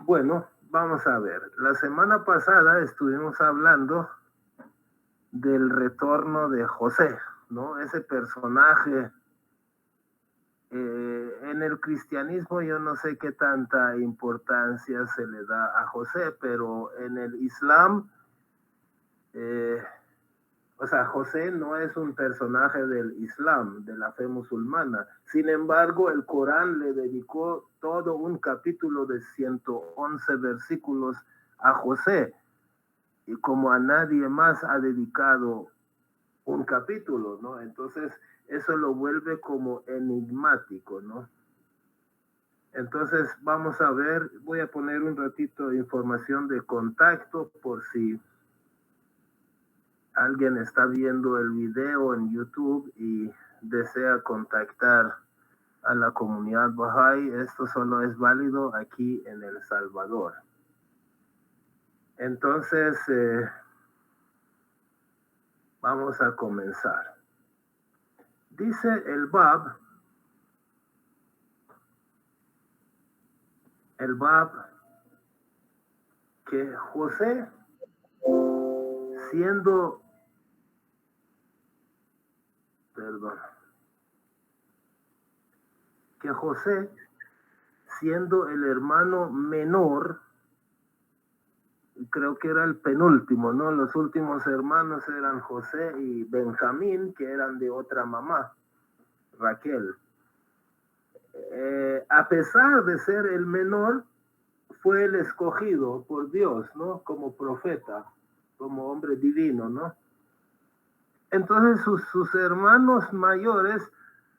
Bueno, vamos a ver. La semana pasada estuvimos hablando del retorno de José, ¿no? Ese personaje. En el cristianismo yo no sé qué tanta importancia se le da a José, pero en el Islam, eh, o sea, José no es un personaje del Islam, de la fe musulmana. Sin embargo, el Corán le dedicó todo un capítulo de 111 versículos a José, y como a nadie más ha dedicado un capítulo, ¿no? Entonces, eso lo vuelve como enigmático, ¿no? Entonces, vamos a ver, voy a poner un ratito de información de contacto por si alguien está viendo el video en YouTube y desea contactar a la comunidad Bahá'í. Esto solo es válido aquí en El Salvador. Entonces, vamos a comenzar. Dice el Bab que José, siendo, que José, siendo el hermano menor, creo que era el penúltimo, ¿no? Los últimos hermanos eran José y Benjamín, que eran de otra mamá, Raquel. A pesar de ser el menor, fue el escogido por Dios, ¿no? Como profeta, como hombre divino, ¿no? Entonces sus hermanos mayores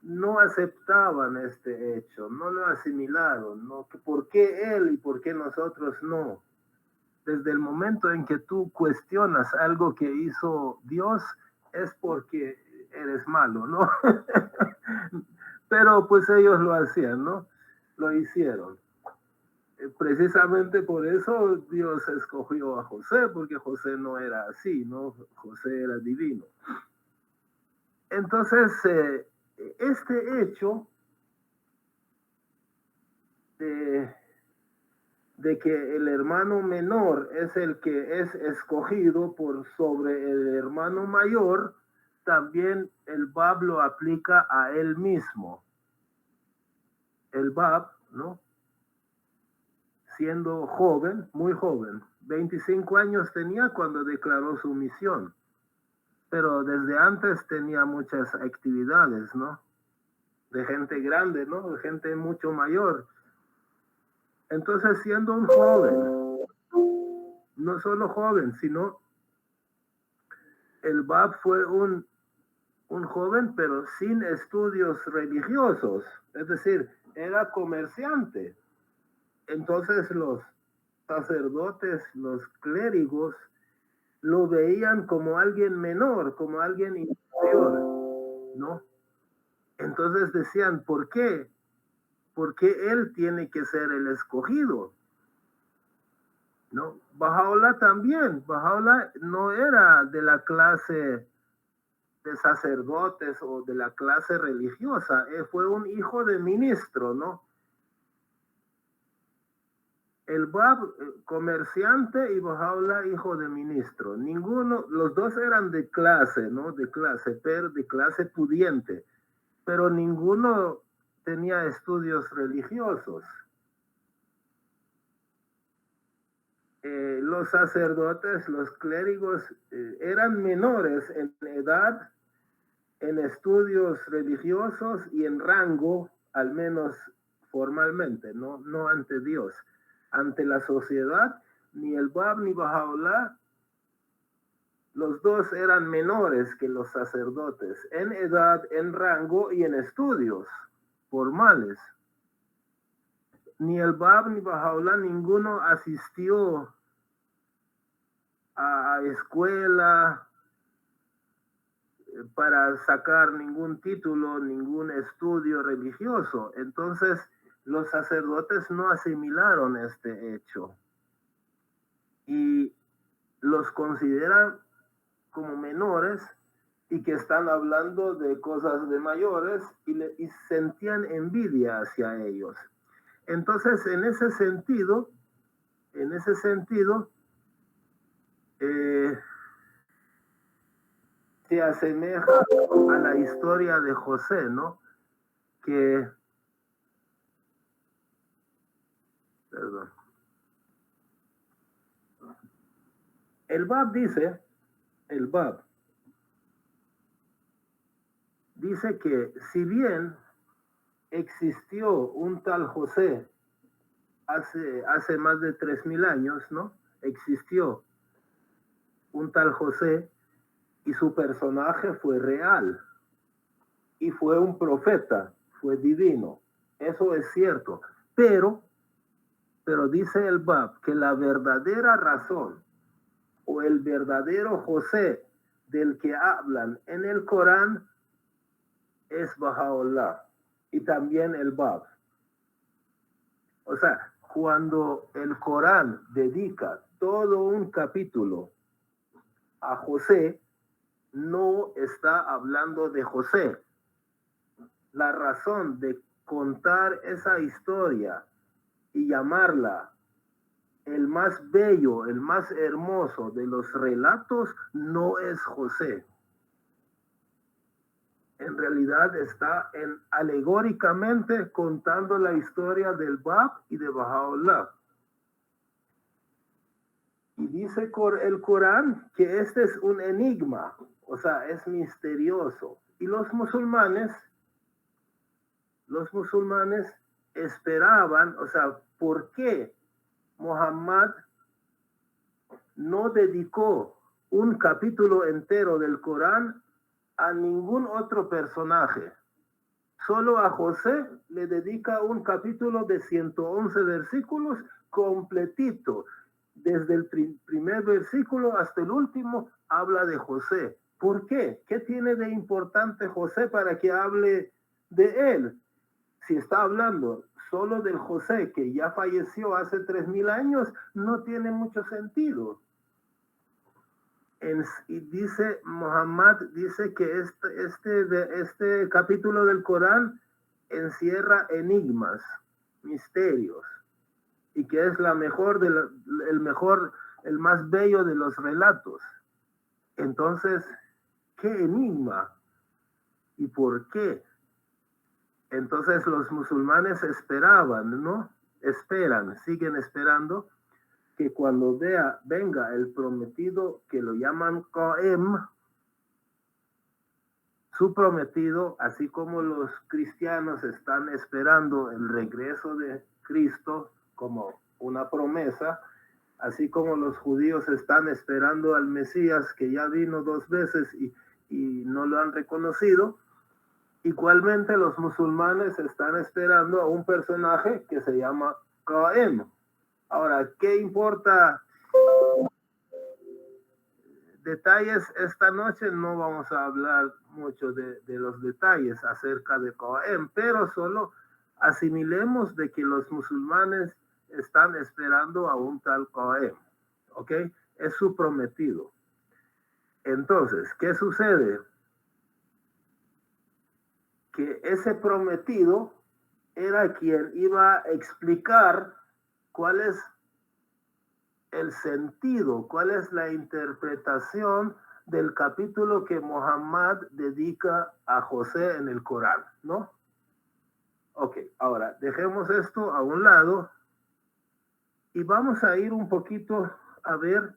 no aceptaban este hecho, no lo asimilaron, ¿no? ¿Por qué él y por qué nosotros no? Desde el momento en que tú cuestionas algo que hizo Dios, es porque eres malo, ¿no? Pero pues ellos lo hacían, ¿no? Lo hicieron. Precisamente por eso Dios escogió a José, porque José no era así, ¿no? José era divino. Entonces, este hecho de que el hermano menor es el que es escogido por sobre el hermano mayor, también el Bab lo aplica a él mismo. El Bab, ¿no? Siendo joven, muy joven, 25 años tenía cuando declaró su misión, pero desde antes tenía muchas actividades, ¿no? De gente grande, ¿no? De gente mucho mayor. Entonces, siendo un joven, no solo joven, sino el Bab fue un joven, pero sin estudios religiosos, es decir, era comerciante. Entonces los sacerdotes, los clérigos, lo veían como alguien menor, como alguien inferior, ¿no? Entonces decían, ¿por qué? ¿Por qué él tiene que ser el escogido? ¿No? Bahá'u'lláh también, Bahá'u'lláh no era de la clase de sacerdotes o de la clase religiosa, fue un hijo de ministro, ¿no? El Bab, comerciante, y Bahá'u'lláh, hijo de ministro. Ninguno, los dos eran de clase, ¿no? De clase pudiente, pero ninguno tenía estudios religiosos. Los sacerdotes, los clérigos, eran menores en edad, en estudios religiosos y en rango, al menos formalmente, no ante Dios. Ante la sociedad, ni el Bab ni Bahá'u'lláh, los dos eran menores que los sacerdotes, en edad, en rango y en estudios formales. Ni el Bab ni Bahá'u'lláh, ninguno asistió a escuela para sacar ningún título, ningún estudio religioso. Entonces, los sacerdotes no asimilaron este hecho y los consideran como menores y que están hablando de cosas de mayores y sentían envidia hacia ellos. Entonces, en ese sentido, en ese sentido, se asemeja a la historia de José, ¿no? Que, perdón, el Bab dice que si bien existió un tal José hace más de 3000 años, ¿no? Existió un tal José y su personaje fue real y fue un profeta, fue divino. Eso es cierto, pero dice el Bab que la verdadera razón o el verdadero José del que hablan en el Corán es Baha'u'lláh y también el Bab. O sea, cuando el Corán dedica todo un capítulo a José, no está hablando de José. La razón de contar esa historia y llamarla el más bello, el más hermoso de los relatos, no es José. En realidad está alegóricamente contando la historia del Bab y de Baha'u'lláh. Y dice el Corán que este es un enigma, o sea, es misterioso. Y los musulmanes esperaban, o sea, ¿por qué Muhammad no dedicó un capítulo entero del Corán a ningún otro personaje? Solo a José le dedica un capítulo de 111 versículos completito. Desde el primer versículo hasta el último habla de José. ¿Por qué? ¿Qué tiene de importante José para que hable de él? Si está hablando solo del José que ya falleció hace 3000 años, no tiene mucho sentido. Y dice Muhammad, dice que este capítulo del Corán encierra enigmas, misterios, y que es el más bello de los relatos. Entonces, ¿qué enigma? ¿Y por qué? Entonces los musulmanes esperaban, ¿no? Siguen esperando que cuando venga el prometido, que lo llaman Qaem, su prometido, así como los cristianos están esperando el regreso de Cristo como una promesa, así como los judíos están esperando al Mesías que ya vino 2 veces y no lo han reconocido, igualmente los musulmanes están esperando a un personaje que se llama Qaem. Ahora, ¿qué importa? Detalles esta noche, no vamos a hablar mucho de los detalles acerca de Qaem, pero solo asimilemos de que los musulmanes están esperando a un tal Qaem, ¿ok? Es su prometido. Entonces, ¿qué sucede? Que ese prometido era quien iba a explicar cuál es el sentido, cuál es la interpretación del capítulo que Muhammad dedica a José en el Corán, ¿no? Ok, ahora dejemos esto a un lado y vamos a ir un poquito a ver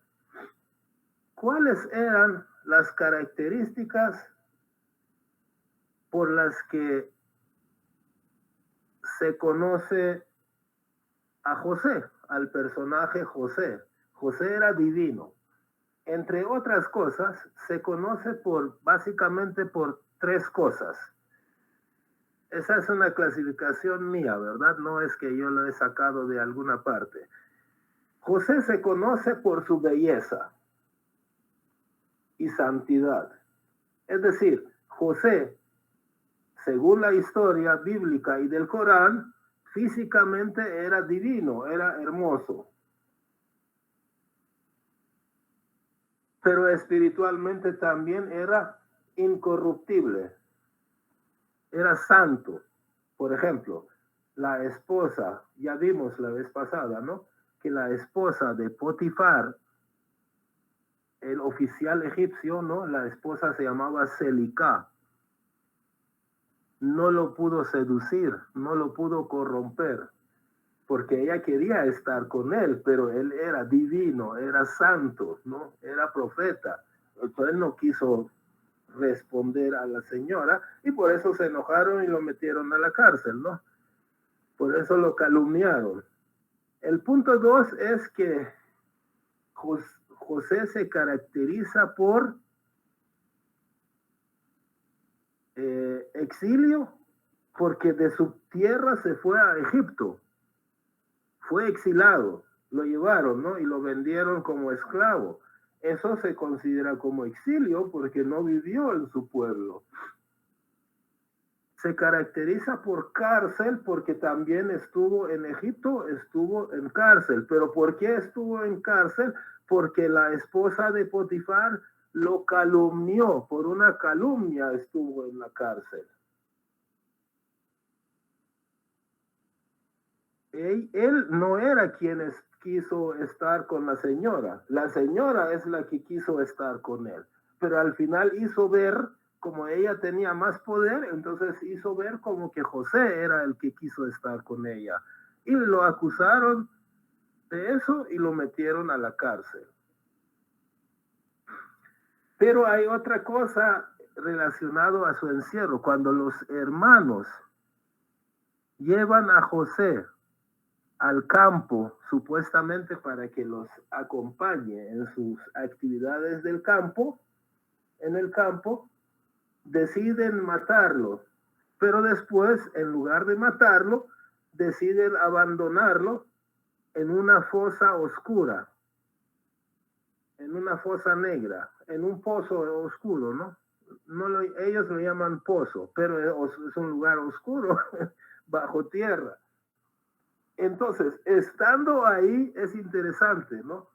cuáles eran las características por las que se conoce a José, al personaje José. José era divino. Entre otras cosas, se conoce básicamente por 3 cosas. Esa es una clasificación mía, ¿verdad? No es que yo lo he sacado de alguna parte. José se conoce por su belleza y santidad. Es decir, José, según la historia bíblica y del Corán, físicamente era divino, era hermoso. Pero espiritualmente también era incorruptible, era santo. Por ejemplo, la esposa, ya vimos la vez pasada, ¿no? que la esposa de Potifar, el oficial egipcio, ¿no? La esposa se llamaba Selicá. No lo pudo seducir, no lo pudo corromper, porque ella quería estar con él, pero él era divino, era santo, ¿no? Era profeta. Entonces él no quiso responder a la señora y por eso se enojaron y lo metieron a la cárcel, ¿no? Por eso lo calumniaron. El punto 2 es que José se caracteriza por exilio, porque de su tierra se fue a Egipto, fue exilado, lo llevaron, ¿no? Y lo vendieron como esclavo. Eso se considera como exilio porque no vivió en su pueblo. Se caracteriza por cárcel porque también estuvo en Egipto, estuvo en cárcel. ¿Pero por qué estuvo en cárcel? Porque la esposa de Potifar lo calumnió, por una calumnia estuvo en la cárcel. Él no era quien quiso estar con la señora es la que quiso estar con él, pero al final hizo ver, como ella tenía más poder, entonces hizo ver como que José era el que quiso estar con ella, y lo acusaron de eso y lo metieron a la cárcel. Pero hay otra cosa relacionado a su encierro. Cuando los hermanos llevan a José al campo, supuestamente para que los acompañe en sus actividades del campo, en el campo, deciden matarlo. Pero después, en lugar de matarlo, deciden abandonarlo en una fosa oscura, en una fosa negra, en un pozo oscuro, ¿no? Ellos lo llaman pozo, pero es un lugar oscuro, bajo tierra. Entonces, estando ahí es interesante, ¿no?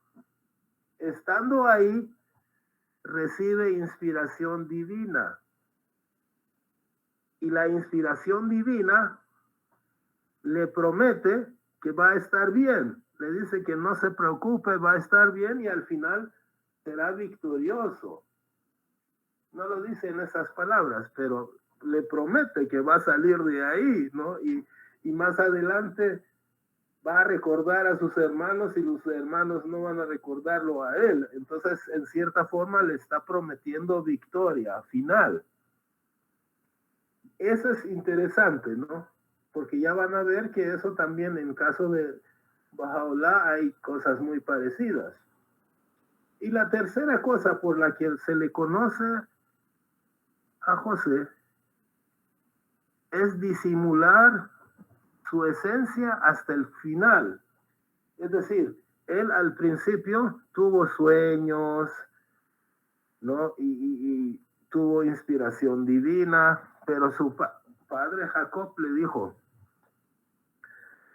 Estando ahí, recibe inspiración divina. Y la inspiración divina le promete que va a estar bien. Le dice que no se preocupe, va a estar bien y al final será victorioso. No lo dice en esas palabras, pero le promete que va a salir de ahí, ¿no? Y más adelante va a recordar a sus hermanos y los hermanos no van a recordarlo a él. Entonces, en cierta forma, le está prometiendo victoria final. Eso es interesante, ¿no? Porque ya van a ver que eso también en caso de Bahá'u'lláh hay cosas muy parecidas. Y la tercera cosa por la que se le conoce a José es disimular su esencia hasta el final. Es decir, él al principio tuvo sueños, ¿no? Y tuvo inspiración divina, pero su padre Jacob le dijo,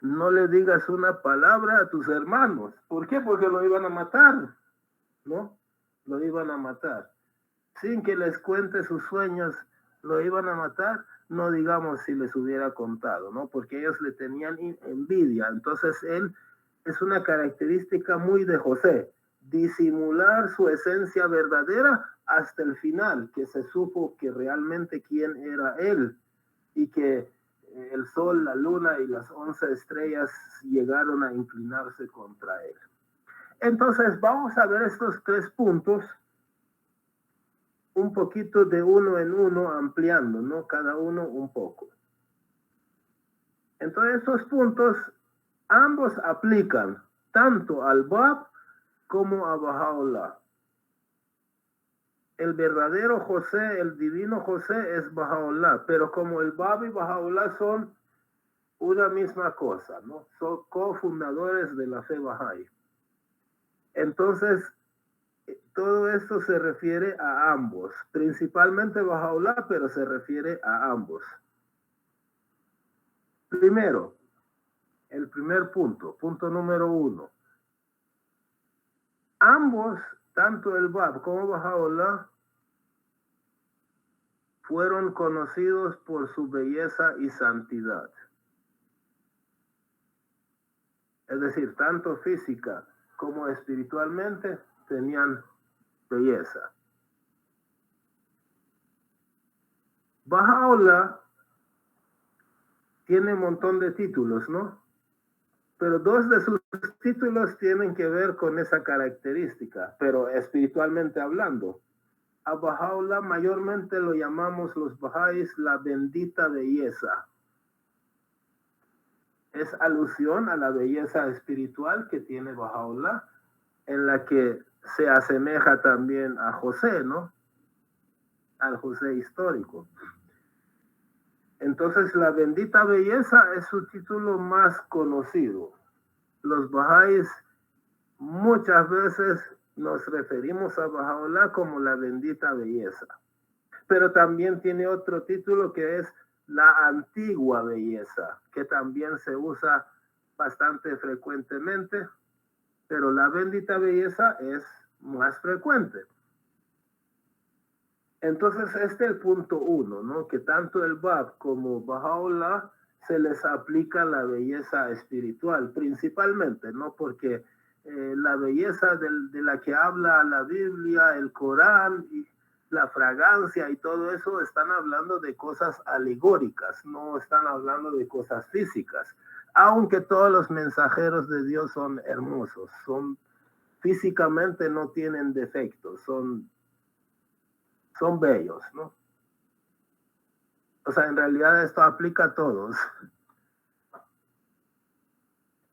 no le digas una palabra a tus hermanos. ¿Por qué? Porque lo iban a matar, ¿no? Lo iban a matar. Sin que les cuente sus sueños, lo iban a matar, no digamos si les hubiera contado, ¿no? Porque ellos le tenían envidia. Entonces él es una característica muy de José, disimular su esencia verdadera hasta el final, que se supo que realmente quién era él y que el sol, la luna y las 11 estrellas llegaron a inclinarse contra él. Entonces vamos a ver estos 3 puntos un poquito de uno en uno, ampliando, ¿no? Cada uno un poco. Entonces estos puntos ambos aplican tanto al Bab como a Bahá'u'lláh. El verdadero José, el divino José es Bahá'u'lláh, pero como el Bab y Bahá'u'lláh son una misma cosa, ¿no? Son cofundadores de la fe Bahá'í. Entonces, todo esto se refiere a ambos, principalmente Bahá'u'lláh, pero se refiere a ambos. Primero, el primer punto número 1. Ambos, tanto el Bab como Bahá'u'lláh, fueron conocidos por su belleza y santidad. Es decir, tanto física como espiritualmente tenían belleza. Baha'u'lláh tiene un montón de títulos, ¿no? Pero dos de sus títulos tienen que ver con esa característica, pero espiritualmente hablando. A Baha'u'lláh mayormente lo llamamos los Bahá'ís la bendita belleza. Es alusión a la belleza espiritual que tiene Baha'u'lláh, en la que se asemeja también a José, ¿no? Al José histórico. Entonces, la bendita belleza es su título más conocido. Los Bahá'ís muchas veces nos referimos a Baha'u'lláh como la bendita belleza. Pero también tiene otro título que es la antigua belleza, que también se usa bastante frecuentemente, pero la bendita belleza es más frecuente. Entonces, este es el punto 1, ¿no? Que tanto el Bab como Baha'u'lláh se les aplica la belleza espiritual, principalmente, ¿no? Porque la belleza de la que habla la Biblia, el Corán, y la fragancia y todo eso, están hablando de cosas alegóricas, no están hablando de cosas físicas. Aunque todos los mensajeros de Dios son hermosos, físicamente no tienen defectos, son bellos, ¿no? O sea, en realidad esto aplica a todos.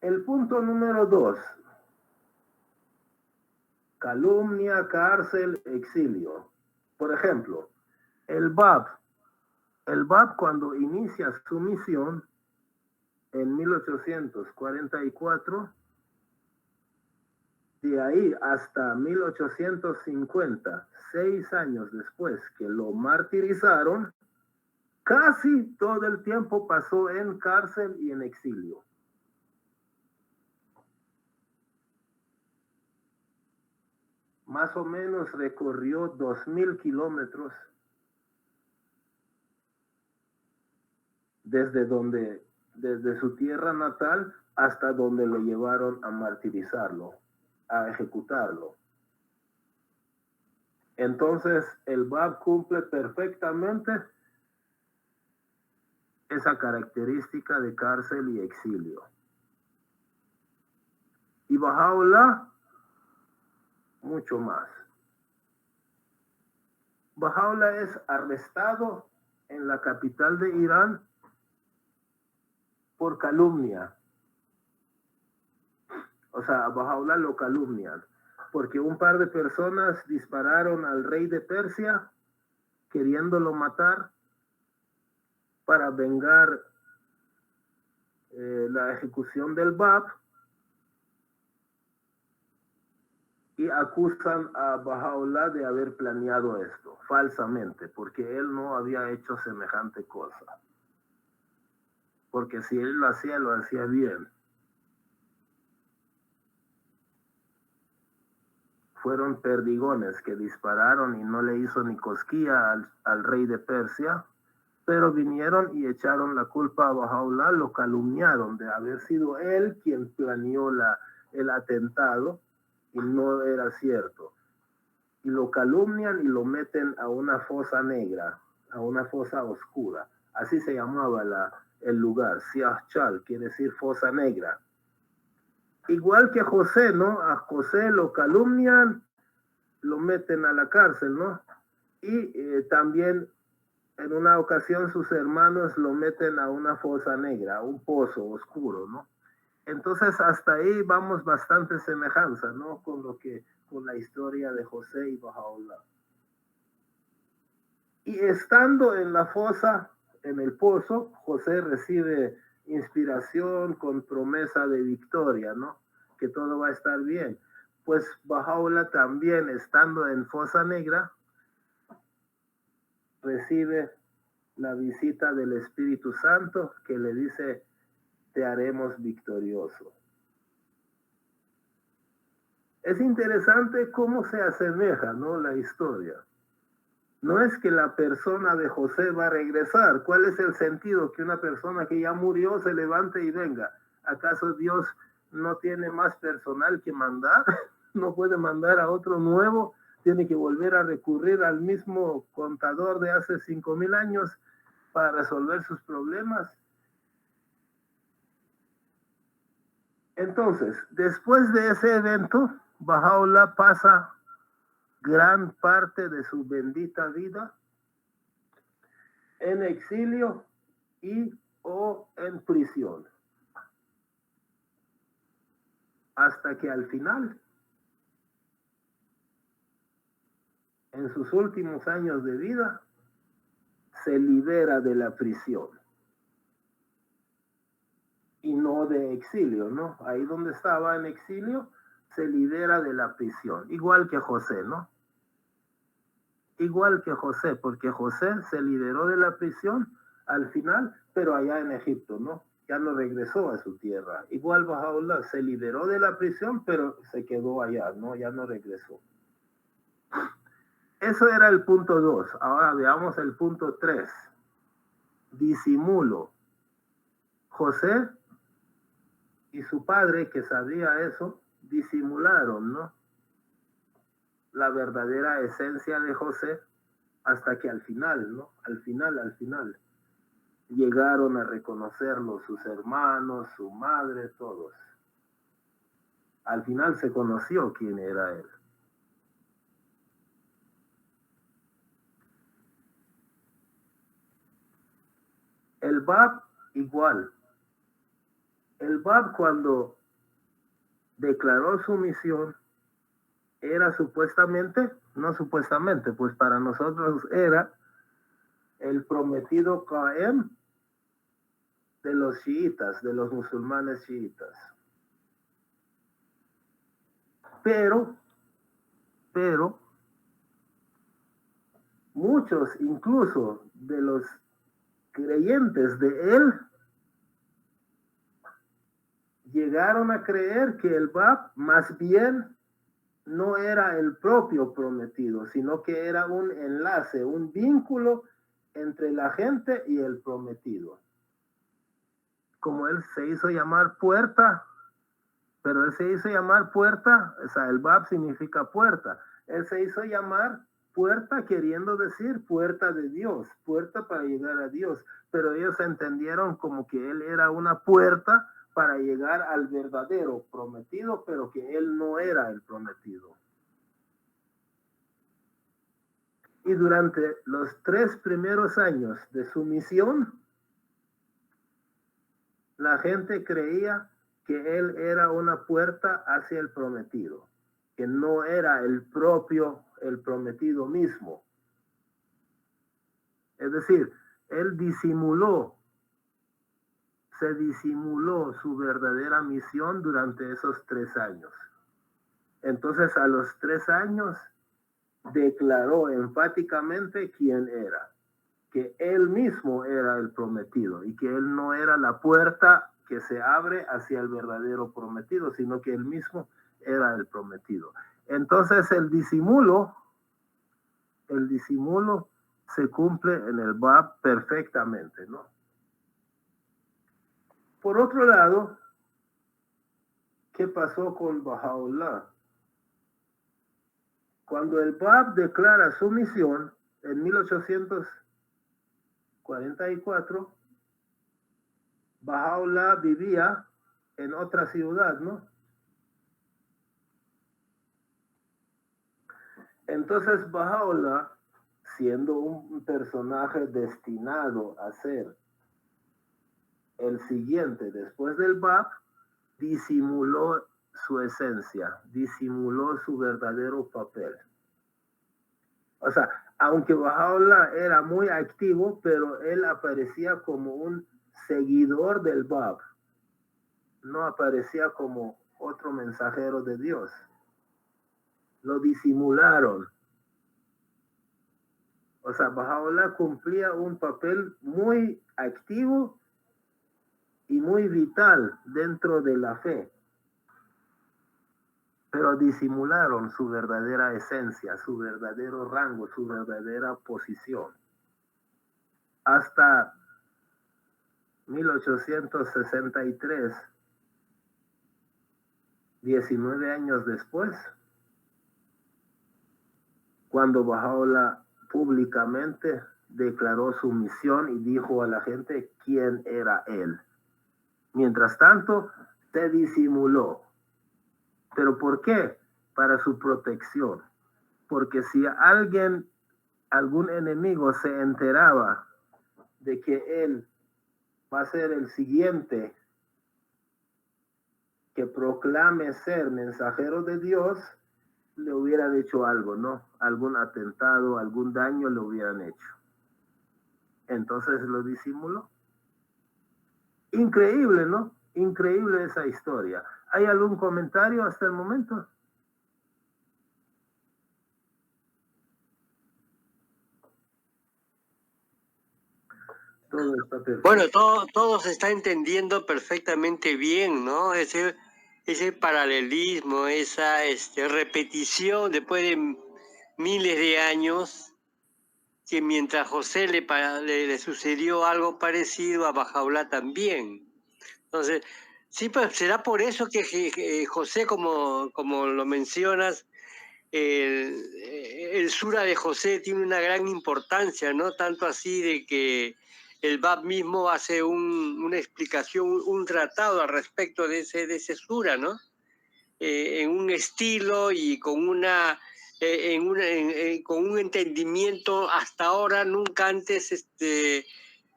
El punto número 2. Calumnia, cárcel, exilio. Por ejemplo, el Bab cuando inicia su misión en 1844, de ahí hasta 1850, 6 años después que lo martirizaron, casi todo el tiempo pasó en cárcel y en exilio. Más o menos recorrió 2,000 kilómetros desde su tierra natal hasta donde lo llevaron a martirizarlo, a ejecutarlo. Entonces, el Bab cumple perfectamente esa característica de cárcel y exilio. Y Baha'u'lláh, mucho más. Baha'u'lláh es arrestado en la capital de Irán por calumnia. O sea, a Baha'u'lláh lo calumnian, porque un par de personas dispararon al rey de Persia queriéndolo matar para vengar la ejecución del Bab, y acusan a Baha'u'lláh de haber planeado esto falsamente, porque él no había hecho semejante cosa. Porque si él lo hacía bien. Fueron perdigones que dispararon y no le hizo ni cosquilla al rey de Persia, pero vinieron y echaron la culpa a Baha'u'lláh, lo calumniaron de haber sido él quien planeó el atentado, y no era cierto. Y lo calumnian y lo meten a una fosa negra, a una fosa oscura. Así se llamaba el lugar, Siah Chal, quiere decir fosa negra. Igual que José, ¿no? A José lo calumnian, lo meten a la cárcel, ¿no? Y también en una ocasión sus hermanos lo meten a una fosa negra, a un pozo oscuro, ¿no? Entonces hasta ahí vamos bastante semejanza, ¿no? Con la historia de José y Baha'u'lláh. Y estando en la fosa, en el pozo, José recibe inspiración con promesa de victoria, ¿no? Que todo va a estar bien. Pues Baha'u'lláh también, estando en fosa negra, recibe la visita del Espíritu Santo, que le dice: te haremos victorioso. Es interesante cómo se asemeja, ¿no? La historia. No es que la persona de José va a regresar. ¿Cuál es el sentido que una persona que ya murió se levante y venga? ¿Acaso Dios no tiene más personal que mandar, no puede mandar a otro nuevo, tiene que volver a recurrir al mismo contador de hace 5,000 años para resolver sus problemas. Entonces, después de ese evento, Baha'u'llah pasa gran parte de su bendita vida en exilio y o en prisión. Hasta que al final, en sus últimos años de vida, se libera de la prisión. Y no de exilio, ¿no? Ahí donde estaba en exilio, se libera de la prisión. Igual que José, ¿no? Igual que José, porque José se liberó de la prisión al final, pero allá en Egipto, ¿no? Ya no regresó a su tierra. Igual Baha'u'llah se liberó de la prisión, pero se quedó allá, ¿no? Ya no regresó. Eso era el punto 2. Ahora veamos el punto 3. Disimulo. José y su padre, que sabía eso, disimularon, ¿no? La verdadera esencia de José hasta que al final, ¿no? Al final, llegaron a reconocerlo sus hermanos, su madre, todos. Al final se conoció quién era él. El Bab igual. El Bab cuando declaró su misión era supuestamente, no supuestamente, pues para nosotros era el prometido Qaem de los chiitas, de los musulmanes chiitas. Pero muchos incluso de los creyentes de él llegaron a creer que el Bab más bien no era el propio prometido, sino que era un enlace, un vínculo entre la gente y el prometido. Como él se hizo llamar puerta, pero él se hizo llamar puerta, o sea, el Bab significa puerta. Él se hizo llamar puerta queriendo decir puerta de Dios, puerta para llegar a Dios, pero ellos entendieron como que él era una puerta para llegar al verdadero prometido, pero que él no era el prometido. Y durante los 3 primeros años de su misión, la gente creía que él era una puerta hacia el prometido, que no era el prometido mismo. Es decir, él se disimuló su verdadera misión durante esos 3 años. Entonces, a los 3 años, declaró enfáticamente quién era, que él mismo era el prometido y que él no era la puerta que se abre hacia el verdadero prometido, sino que él mismo era el prometido. Entonces el disimulo se cumple en el Bab perfectamente, ¿no? Por otro lado, ¿qué pasó con Baha'u'llah? Cuando el Bab declara su misión en 1844, Baha'u'llah vivía en otra ciudad, ¿no? Entonces Baha'u'llah, siendo un personaje destinado a ser el siguiente después del Bab, disimuló su esencia, disimuló su verdadero papel. O sea, aunque Baha'u'llah era muy activo, pero él aparecía como un seguidor del Bab, no aparecía como otro mensajero de Dios. Lo disimularon. O sea, Baha'u'llah cumplía un papel muy activo y muy vital dentro de la fe, pero disimularon su verdadera esencia, su verdadero rango, su verdadera posición. Hasta 1863, 19 años después, cuando Baha'u'lláh públicamente declaró su misión y dijo a la gente quién era él. Mientras tanto, se disimuló. ¿Pero por qué? Para su protección. Porque si algún enemigo se enteraba de que él va a ser el siguiente que proclame ser mensajero de Dios, le hubieran hecho algo, ¿no? Algún atentado, algún daño le hubieran hecho. Entonces lo disimuló. Increíble, ¿no? Increíble esa historia. ¿Hay algún comentario hasta el momento? Todo está perfecto. Bueno, todo se está entendiendo perfectamente bien, ¿no? Ese paralelismo, esa repetición después de miles de años, que mientras José le sucedió algo parecido, a Baha'u'lláh también. Entonces, sí, pues será por eso que José, como lo mencionas, el sura de José tiene una gran importancia, ¿no? Tanto así de que el Bab mismo hace una explicación, un tratado al respecto de ese sura, ¿no? En un estilo y con con un entendimiento hasta ahora nunca antes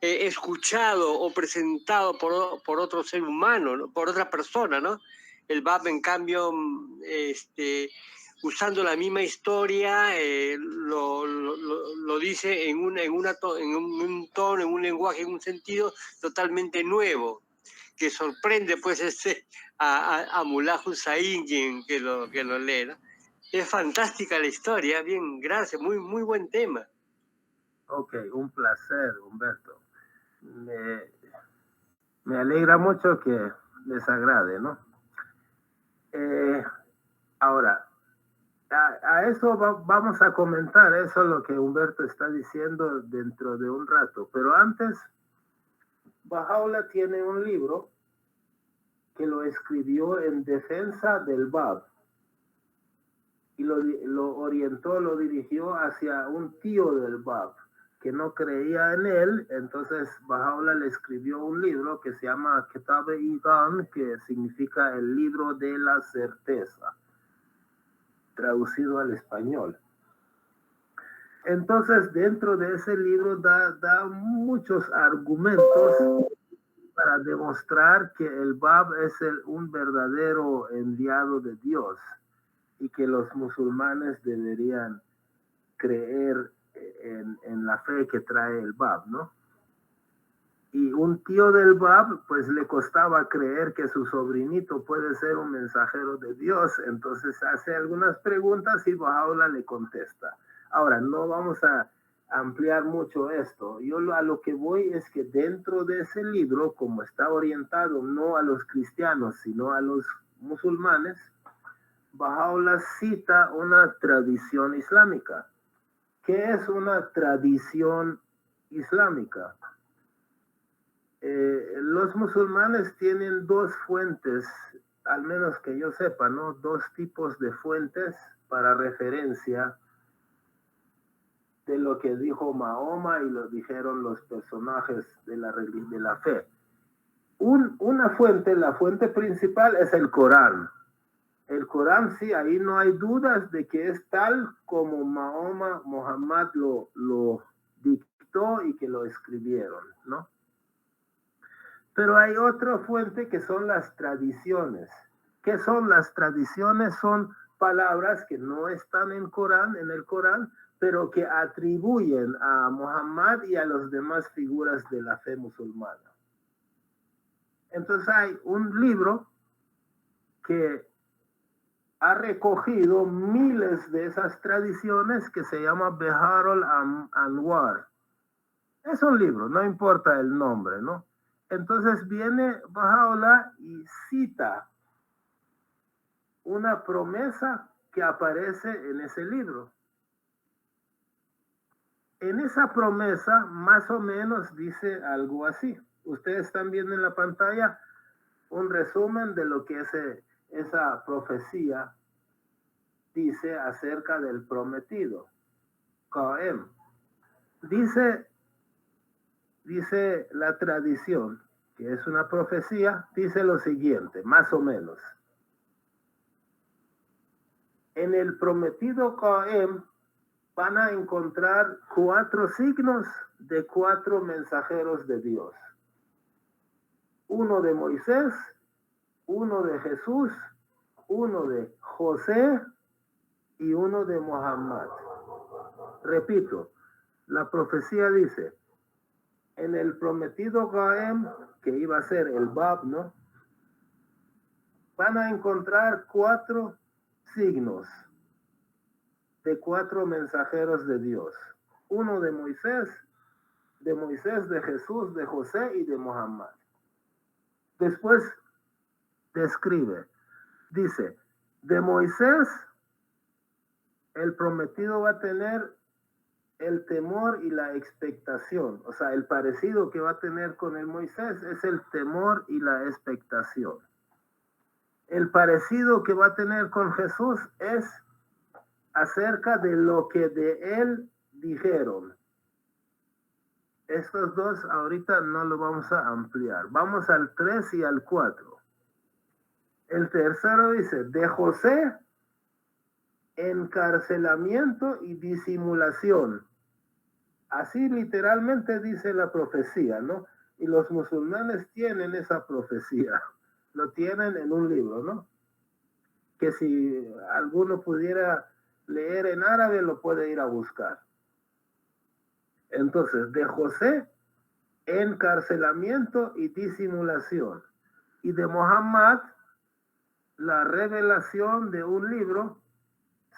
escuchado o presentado por otro ser humano, ¿no? Por otra persona, ¿no? El Bab, en cambio, usando la misma historia, lo dice en un tono, en un lenguaje, en un sentido totalmente nuevo, que sorprende pues a Mullah Hussain que lo lee, ¿no? Es fantástica la historia, bien, gracias, muy buen tema. Ok, un placer, Humberto. Me alegra mucho que les agrade, ¿no? Ahora, a eso vamos a comentar, eso es lo que Humberto está diciendo dentro de un rato. Pero antes, Baha'u'lláh tiene un libro que lo escribió en defensa del Bab y lo orientó, lo dirigió hacia un tío del Bab que no creía en él. Entonces Baha'u'lláh le escribió un libro que se llama Kitab-e-Iqan, que significa el libro de la certeza, traducido al español. Entonces, dentro de ese libro da muchos argumentos para demostrar que el Bab es un verdadero enviado de Dios y que los musulmanes deberían creer en la fe que trae el Bab, ¿no? Y un tío del Bab, pues le costaba creer que su sobrinito puede ser un mensajero de Dios. Entonces hace algunas preguntas y Baha'u'lláh le contesta. Ahora, no vamos a ampliar mucho esto. Yo a lo que voy es que dentro de ese libro, como está orientado no a los cristianos, sino a los musulmanes, Baha'u'lláh cita una tradición islámica. ¿Qué es una tradición islámica? Los musulmanes tienen dos fuentes, al menos que yo sepa, ¿no? Dos tipos de fuentes para referencia de lo que dijo Mahoma y lo dijeron los personajes de la fe. Una fuente, la fuente principal es el Corán. El Corán, sí, ahí no hay dudas de que es tal como Muhammad lo dictó y que lo escribieron, ¿no? Pero hay otra fuente que son las tradiciones. ¿Qué son las tradiciones? Son palabras que no están en el Corán, pero que atribuyen a Muhammad y a las demás figuras de la fe musulmana. Entonces hay un libro que ha recogido miles de esas tradiciones que se llama Biharul Anwar. Es un libro, no importa el nombre, ¿no? Entonces viene Baha'u'lláh y cita una promesa que aparece en ese libro. En esa promesa, más o menos, dice algo así. Ustedes están viendo en la pantalla un resumen de lo que esa profecía dice acerca del prometido, Qaem. Dice la tradición, que es una profecía, dice lo siguiente, más o menos. En el prometido Qaem van a encontrar 4 signos de 4 mensajeros de Dios. Uno de Moisés, uno de Jesús, uno de José y uno de Muhammad. Repito, la profecía dice, en el prometido Qaem, que iba a ser el Bab, ¿no? Van a encontrar 4 signos de 4 mensajeros de Dios. Uno de Moisés, de Jesús, de José y de Muhammad. Después describe, dice, de Moisés, el prometido va a tener el temor y la expectación. O sea, el parecido que va a tener con el Moisés es el temor y la expectación. El parecido que va a tener con Jesús es acerca de lo que de él dijeron. Estos dos ahorita no lo vamos a ampliar. Vamos al 3 y al 4. El tercero dice, de José, encarcelamiento y disimulación. Así literalmente dice la profecía, ¿no? Y los musulmanes tienen esa profecía. Lo tienen en un libro, ¿no? Que si alguno pudiera leer en árabe, lo puede ir a buscar. Entonces, de José, encarcelamiento y disimulación. Y de Muhammad, la revelación de un libro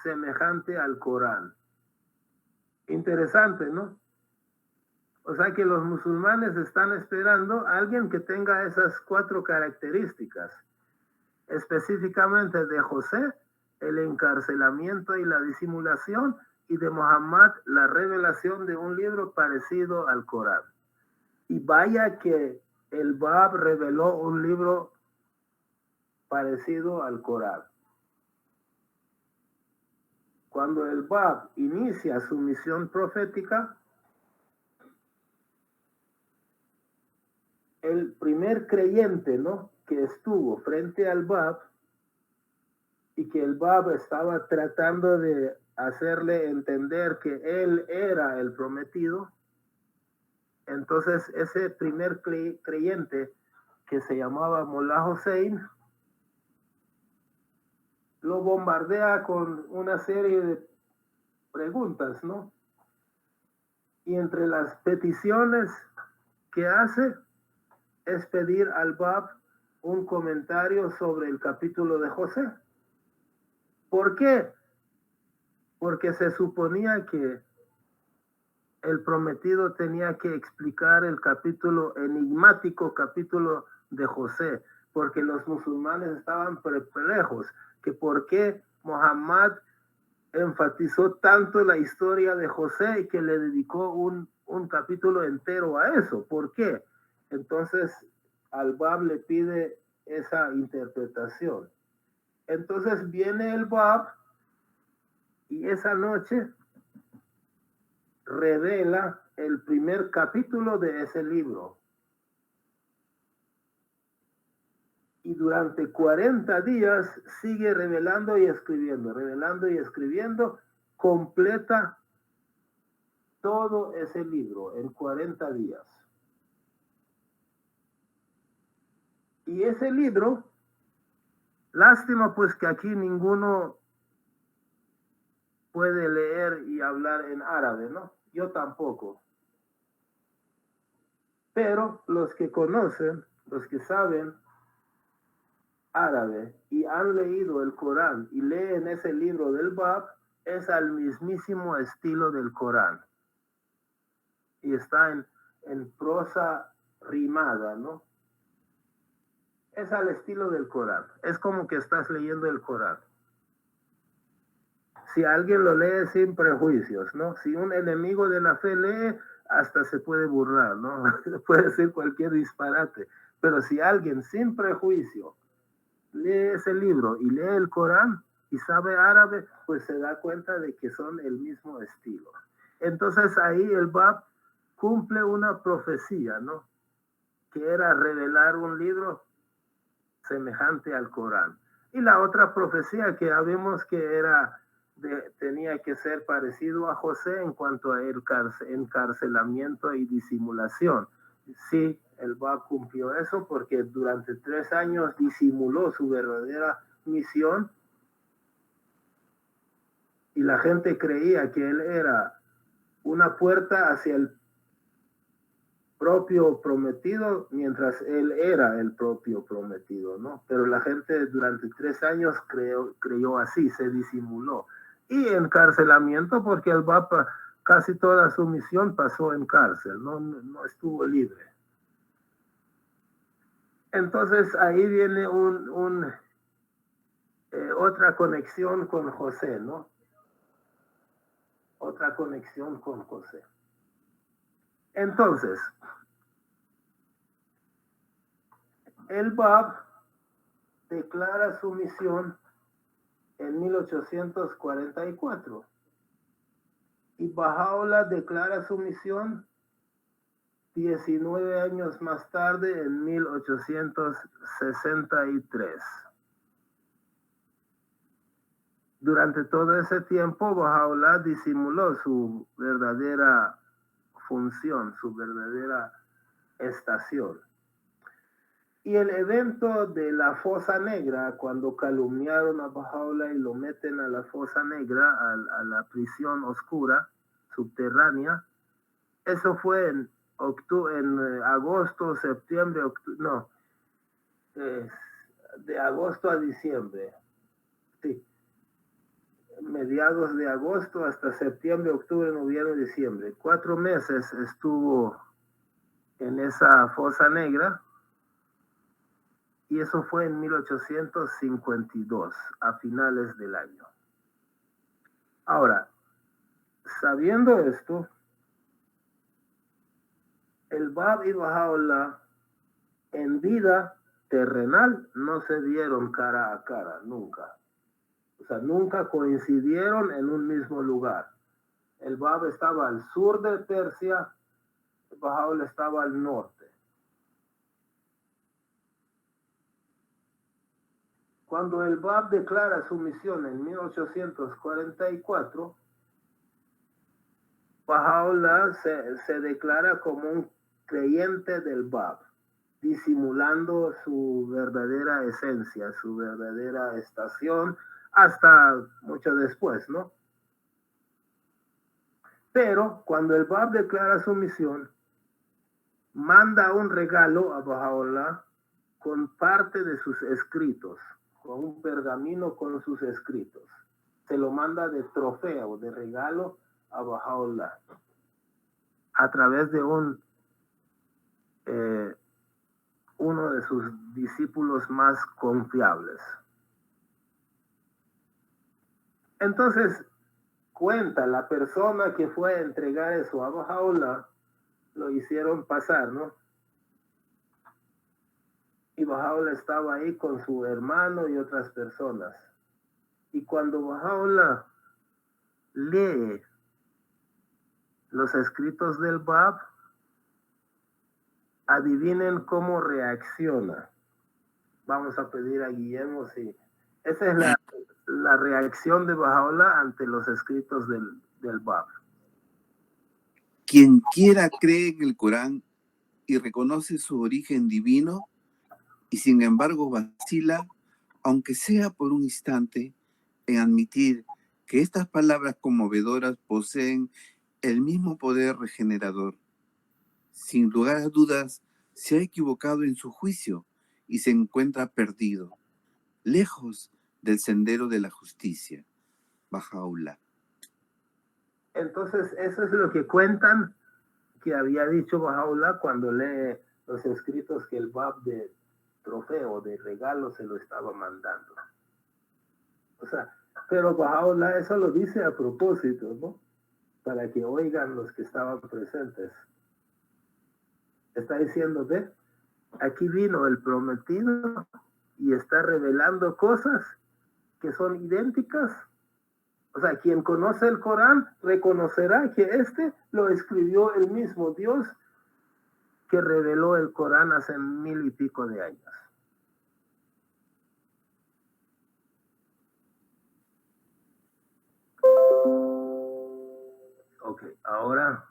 semejante al Corán. Interesante, ¿no? O sea que los musulmanes están esperando a alguien que tenga esas 4 características. Específicamente de José, el encarcelamiento y la disimulación, y de Muhammad, la revelación de un libro parecido al Corán. Y vaya que el Bab reveló un libro parecido al Corán. Cuando el Bab inicia su misión profética, el primer creyente, ¿no?, que estuvo frente al Bab y que el Bab estaba tratando de hacerle entender que él era el prometido, entonces ese primer creyente, que se llamaba Mullah Hussein, lo bombardea con una serie de preguntas, ¿no? Y entre las peticiones que hace es pedir al Bab un comentario sobre el capítulo de José. ¿Por qué? Porque se suponía que el prometido tenía que explicar el capítulo enigmático, capítulo de José, porque los musulmanes estaban perplejos, que por qué Muhammad enfatizó tanto la historia de José y que le dedicó un capítulo entero a eso. ¿Por qué? Entonces al Bab le pide esa interpretación. Entonces viene el Bab y esa noche revela el primer capítulo de ese libro. Y durante 40 días sigue revelando y escribiendo, completa todo ese libro en 40 días. Y ese libro, lástima pues que aquí ninguno puede leer y hablar en árabe, ¿no? Yo tampoco. Pero los que conocen, los que saben árabe y han leído el Corán y leen ese libro del Bab, es al mismísimo estilo del Corán. Y está en prosa rimada, ¿no? Es al estilo del Corán. Es como que estás leyendo el Corán. Si alguien lo lee sin prejuicios, ¿no? Si un enemigo de la fe lee, hasta se puede burlar, ¿no? Puede decir cualquier disparate. Pero si alguien sin prejuicio lee ese libro y lee el Corán y sabe árabe, pues se da cuenta de que son el mismo estilo. Entonces ahí el Bab cumple una profecía, ¿no? Que era revelar un libro semejante al Corán. Y la otra profecía que habíamos que era tenía que ser parecido a José en cuanto a encarcelamiento y disimulación. Sí, el Bab cumplió eso porque durante 3 años disimuló su verdadera misión y la gente creía que él era una puerta hacia el propio prometido, mientras él era el propio prometido, ¿no? Pero la gente durante 3 años creyó así, se disimuló. Y encarcelamiento porque el Bab casi toda su misión pasó en cárcel, no estuvo libre. Entonces ahí viene otra conexión con José, ¿no? Otra conexión con José. Entonces, el Bab declara su misión en 1844 y Baha'u'lláh declara su misión 19 años más tarde en 1863. Durante todo ese tiempo Baha'u'lláh disimuló su verdadera función, su verdadera estación. Y el evento de la Fosa Negra, cuando calumniaron a Baha'u'lláh y lo meten a la Fosa Negra, a la prisión oscura, subterránea, eso fue en agosto, septiembre, de agosto a diciembre. Sí. Mediados de agosto hasta septiembre, octubre, noviembre, diciembre. 4 meses estuvo en esa Fosa Negra. Y eso fue en 1852, a finales del año. Ahora, sabiendo esto, el Bab y Baha'u'lláh en vida terrenal no se vieron cara a cara, nunca. O sea, nunca coincidieron en un mismo lugar. El Bab estaba al sur de Persia, Baha'u'lláh estaba al norte. Cuando el Bab declara su misión en 1844, Baha'u'lláh se declara como un creyente del Bab, disimulando su verdadera esencia, su verdadera estación, hasta mucho después, ¿no? Pero cuando el Bab declara su misión, manda un regalo a Baha'u'lláh con parte de sus escritos, con un pergamino con sus escritos. Se lo manda de trofeo, de regalo a Baha'u'lláh a través de uno de sus discípulos más confiables. Entonces, cuenta la persona que fue a entregar eso a Baha'u'lláh, lo hicieron pasar, ¿no? Y Baha'u'lláh estaba ahí con su hermano y otras personas. Y cuando Baha'u'lláh lee los escritos del Bab, adivinen cómo reacciona. Vamos a pedir a Guillermo si esa es la reacción de Baha'u'lláh ante los escritos del Bab. Quien quiera cree en el Corán y reconoce su origen divino y sin embargo vacila, aunque sea por un instante, en admitir que estas palabras conmovedoras poseen el mismo poder regenerador. Sin lugar a dudas, se ha equivocado en su juicio y se encuentra perdido, lejos del sendero de la justicia. Baha'u'lláh. Entonces, eso es lo que cuentan que había dicho Baha'u'lláh cuando lee los escritos que el Bab de trofeo, de regalo, se lo estaba mandando. O sea, pero Baha'u'lláh eso lo dice a propósito, ¿no? Para que oigan los que estaban presentes. Está diciendo, ve, aquí vino el prometido y está revelando cosas que son idénticas. O sea, quien conoce el Corán reconocerá que este lo escribió el mismo Dios que reveló el Corán hace 1000 y pico de años. Ok, ahora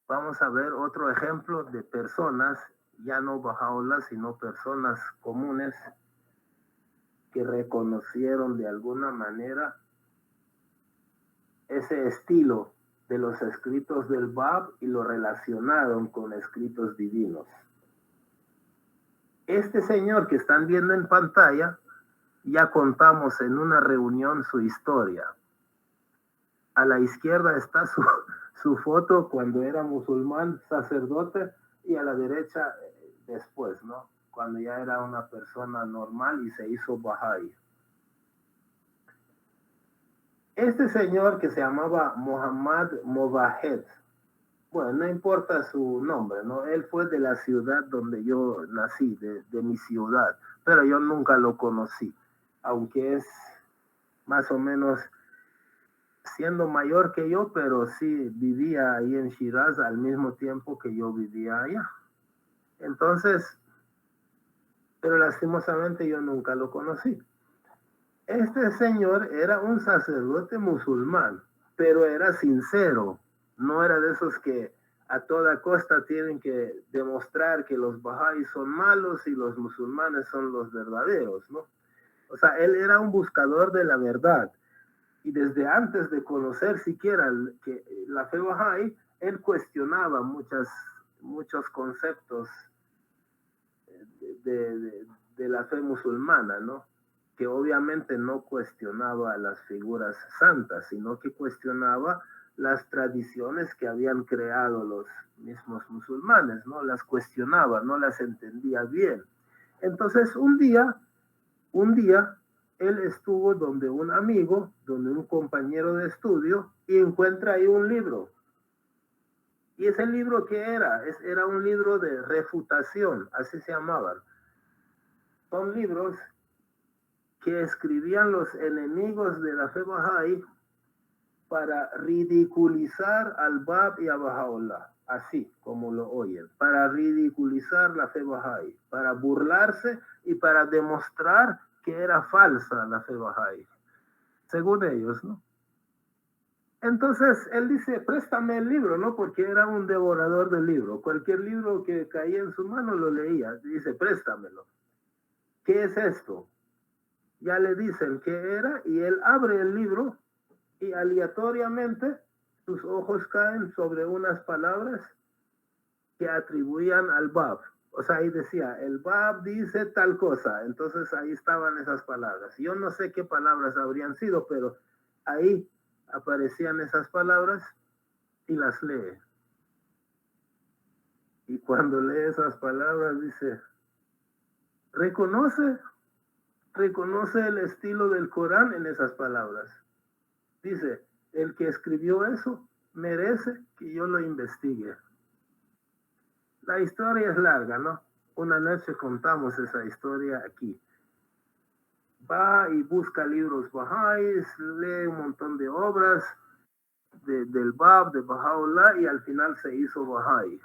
vamos a ver otro ejemplo de personas, ya no Bahá'u'lláh, sino personas comunes que reconocieron de alguna manera ese estilo de los escritos del Bab y lo relacionaron con escritos divinos. Este señor que están viendo en pantalla, ya contamos en una reunión su historia. A la izquierda está su foto cuando era musulmán, sacerdote, y a la derecha después, ¿no? Cuando ya era una persona normal y se hizo Bahá'í. Este señor que se llamaba Muhammad Mowahed, bueno, no importa su nombre, ¿no? Él fue de la ciudad donde yo nací, de mi ciudad, pero yo nunca lo conocí, aunque es más o menos siendo mayor que yo, pero sí vivía ahí en Shiraz al mismo tiempo que yo vivía allá. Entonces, pero lastimosamente yo nunca lo conocí. Este señor era un sacerdote musulmán, pero era sincero, no era de esos que a toda costa tienen que demostrar que los Bahá'í son malos y los musulmanes son los verdaderos, ¿no? O sea, él era un buscador de la verdad. Y desde antes de conocer siquiera la fe Bahá'í, él cuestionaba muchos conceptos de la fe musulmana, ¿no? Que obviamente no cuestionaba las figuras santas, sino que cuestionaba las tradiciones que habían creado los mismos musulmanes, ¿no? Las cuestionaba, no las entendía bien. Entonces, un día, él estuvo donde un amigo, donde un compañero de estudio, y encuentra ahí un libro. ¿Y ese libro qué era? Era un libro de refutación, así se llamaban. Son libros que escribían los enemigos de la fe Bahá'í para ridiculizar al Bab y a Bahá'u'lláh, así como lo oyen, para ridiculizar la fe Bahá'í, para burlarse y para demostrar que era falsa la fe Bahá'í, según ellos, ¿no? Entonces él dice, préstame el libro, ¿no? Porque era un devorador del libro. Cualquier libro que caía en su mano lo leía. Dice, préstamelo. ¿Qué es esto? Ya le dicen qué era y él abre el libro y aleatoriamente sus ojos caen sobre unas palabras que atribuían al Bab. O sea, ahí decía, el Bab dice tal cosa. Entonces ahí estaban esas palabras. Yo no sé qué palabras habrían sido, pero ahí aparecían esas palabras y las lee. Y cuando lee esas palabras dice, reconoce el estilo del Corán en esas palabras. Dice, el que escribió eso merece que yo lo investigue. La historia es larga, ¿no? Una noche contamos esa historia aquí. Va y busca libros Bahá'ís, lee un montón de obras del Bab, de Bahá'u'lláh, y al final se hizo Bahá'í.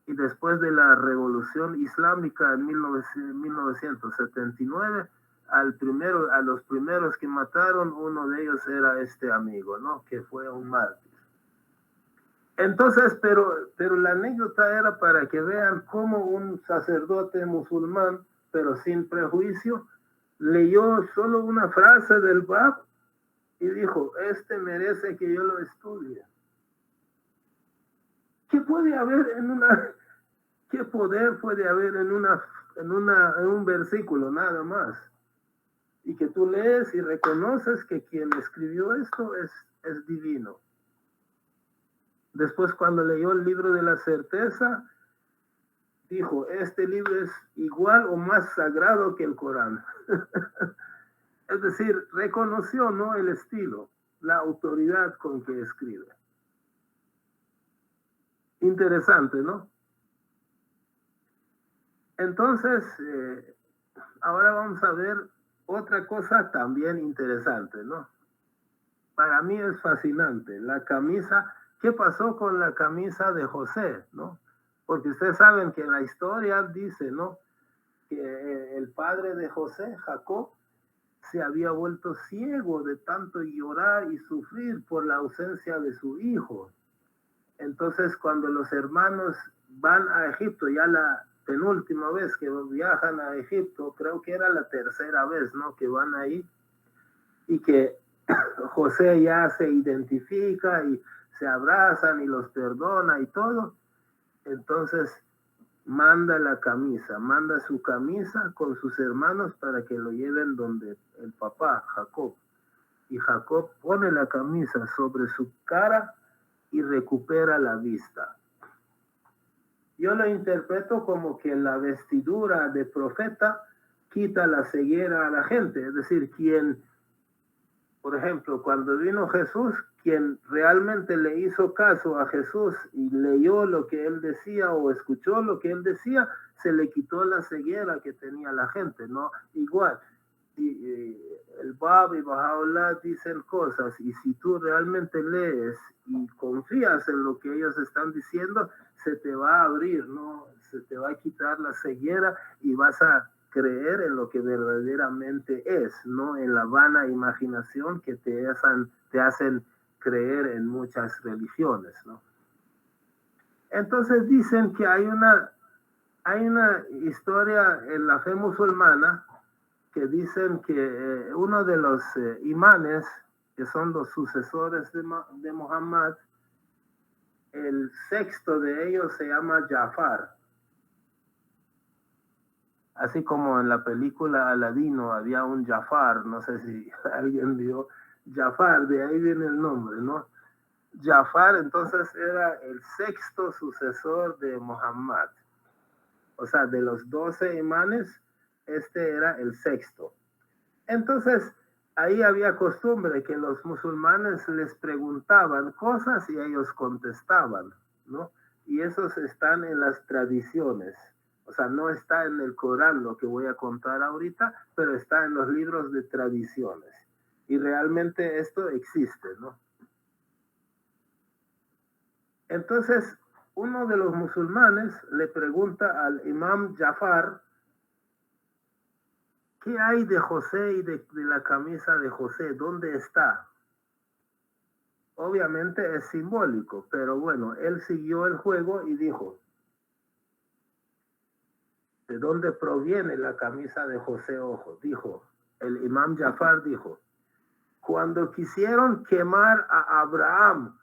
Y después de la revolución islámica en 1979, a los primeros que mataron, uno de ellos era este amigo, ¿no? Que fue un mártir. Entonces, pero la anécdota era para que vean cómo un sacerdote musulmán, pero sin prejuicio, leyó solo una frase del Bab y dijo, este merece que yo lo estudie. ¿Qué puede haber qué poder puede haber en un versículo nada más? Y que tú lees y reconoces que quien escribió esto es divino. Después, cuando leyó el libro de la certeza, dijo, este libro es igual o más sagrado que el Corán. Es decir, reconoció, ¿no?, el estilo, la autoridad con que escribe. Interesante, ¿no? Entonces, ahora vamos a ver otra cosa también interesante, ¿no? Para mí es fascinante. La camisa, ¿qué pasó con la camisa de José, no? Porque ustedes saben que en la historia dice, ¿no? Que el padre de José, Jacob, se había vuelto ciego de tanto llorar y sufrir por la ausencia de su hijo. Entonces, cuando los hermanos van a Egipto, ya la penúltima vez que viajan a Egipto, creo que era la tercera vez, ¿no? Que van ahí y que José ya se identifica y se abrazan y los perdona y todo. Entonces manda su camisa con sus hermanos para que lo lleven donde el papá, Jacob. Y Jacob pone la camisa sobre su cara y recupera la vista. Yo lo interpreto como que la vestidura de profeta quita la ceguera a la gente. Es decir, por ejemplo, cuando vino Jesús, quien realmente le hizo caso a Jesús y leyó lo que él decía o escuchó lo que él decía, se le quitó la ceguera que tenía la gente, ¿no? Igual, el Bab y Baha'u'llah dicen cosas y si tú realmente lees y confías en lo que ellos están diciendo, se te va a abrir, ¿no? Se te va a quitar la ceguera y vas a creer en lo que verdaderamente es, no en la vana imaginación que te hacen creer en muchas religiones, ¿no? Entonces dicen que hay una historia en la fe musulmana que dicen que uno de los imanes, que son los sucesores de Muhammad, el sexto de ellos se llama Jafar. Así como en la película Aladino había un Jafar, no sé si alguien vio Jafar, de ahí viene el nombre, ¿no? Jafar entonces era el sexto sucesor de Muhammad. O sea, de los 12 imanes, este era el sexto. Entonces, ahí había costumbre que los musulmanes les preguntaban cosas y ellos contestaban, ¿no? Y esos están en las tradiciones. O sea, no está en el Corán lo que voy a contar ahorita, pero está en los libros de tradiciones. Y realmente esto existe, ¿no? Entonces, uno de los musulmanes le pregunta al imam Jafar, ¿qué hay de José y de la camisa de José? ¿Dónde está? Obviamente es simbólico, pero bueno, él siguió el juego y dijo, ¿de dónde proviene la camisa de José? Ojo, dijo, el imam Jafar dijo, cuando quisieron quemar a Abraham,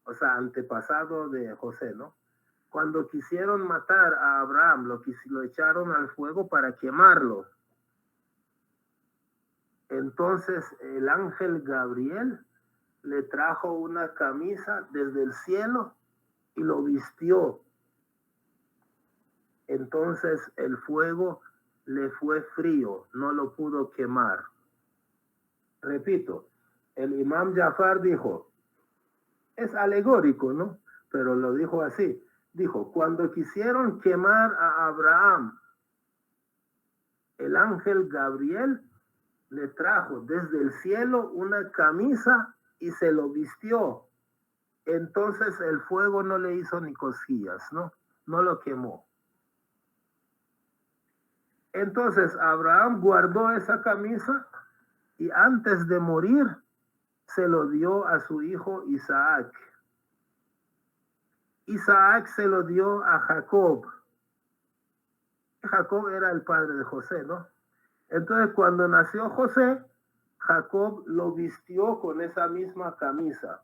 o sea, antepasado de José, ¿no? Cuando quisieron matar a Abraham, lo echaron al fuego para quemarlo. Entonces el ángel Gabriel le trajo una camisa desde el cielo y lo vistió. Entonces el fuego le fue frío, no lo pudo quemar. Repito, el imam Jafar dijo, es alegórico, ¿no? Pero lo dijo así. Dijo, cuando quisieron quemar a Abraham, el ángel Gabriel le trajo desde el cielo una camisa y se lo vistió. Entonces el fuego no le hizo ni cosquillas, ¿no? No lo quemó. Entonces Abraham guardó esa camisa y antes de morir se lo dio a su hijo Isaac. Isaac se lo dio a Jacob. Jacob era el padre de José, ¿no? Entonces cuando nació José, Jacob lo vistió con esa misma camisa.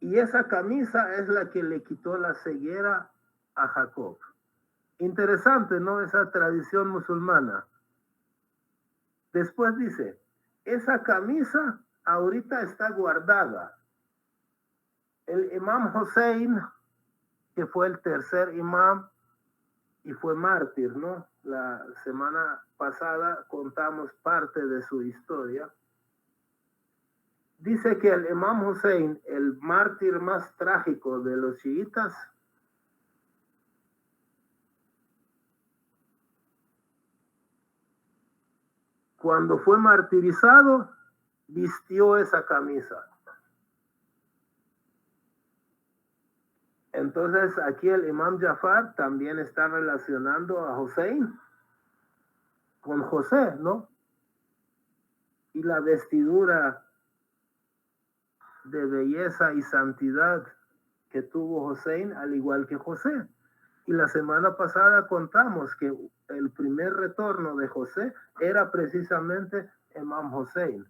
Y esa camisa es la que le quitó la ceguera a Jacob. Interesante, ¿no? Esa tradición musulmana. Después dice, esa camisa ahorita está guardada. El imam Hussein, que fue el tercer imam y fue mártir, ¿no? La semana pasada contamos parte de su historia. dice que el Imam Hussein, el mártir más trágico de los chiitas, cuando fue martirizado, vistió esa camisa. Entonces aquí el Imam Jafar también está relacionando a Hussein con José, ¿no? Y la vestidura de belleza y santidad que tuvo Hussein, al igual que José. Y la semana pasada contamos que el primer retorno de José era precisamente Imam Hussein.